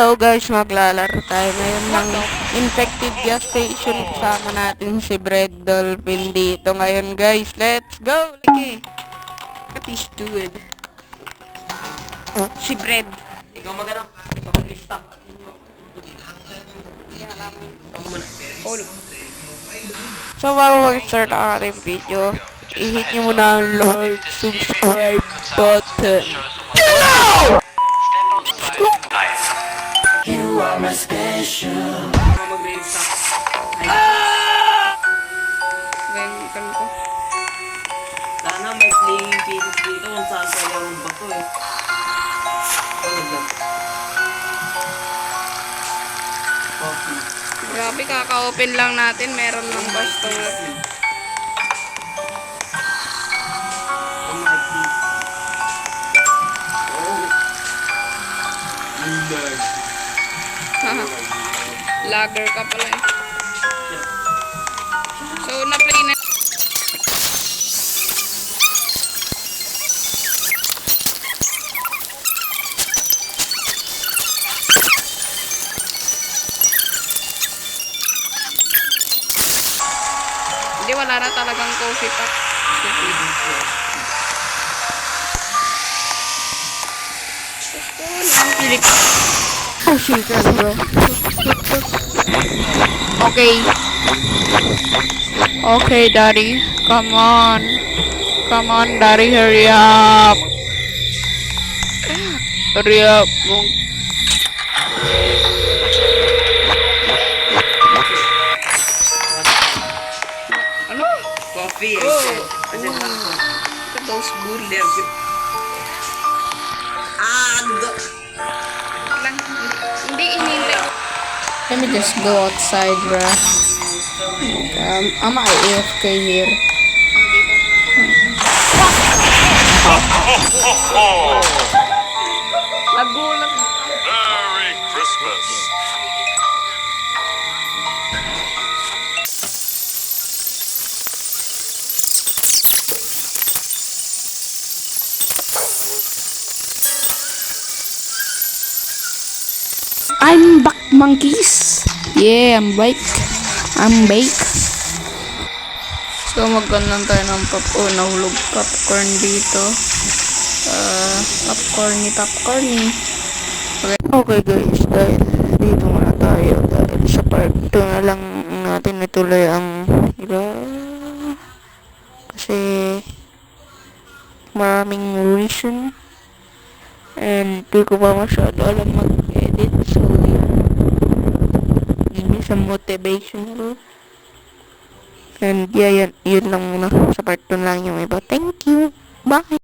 Hello guys, maglalaro tayo ngayon ng Infected Gas Station. Kasama natin si Bread Dolphin dito ngayon guys. Let's go! Lagi! What is doing? Si Bread. Ikaw magano? Ikaw mag-lista. So bago mag-start ang ating video, i-hit nyo muna ang like, subscribe button. You are my special. Ikaw mag-lista. Ganyan ko. Sana may playing pieces dito kung saan sa yung bato eh. Tulog lang. Coffee. Grabe, kaka-open lang natin. Meron lang customer. Oh my please. Oh. Lager ka pala eh. So, na-play na. Hindi, wala na talagang coffee pack. Bro. Okay. Okay, Daddy. Come on. Come on, Daddy. Hurry up. Hurry up. Ano? Coffee, I said. I said one coffee. Those bullies. There, you- Ando! Lang. Hindi inintay. Let me just go outside, bruh. I'm AFK here. Nagulat. Merry Christmas. I'm back, monkeys. Yeah, I'm back. I'm back. So, magkanan tayo ng nahulog popcorn dito. Popcorny. Okay guys, dahil dito muna tayo. Dahil sa part 2 na lang natin ituloy ang iba. Kasi maraming reason. And di ko pa masyado alam mag-edit. So, yun. Give me some motivational. And yeah, yun lang muna. Sa part 2 lang yung iba. Thank you. Bye.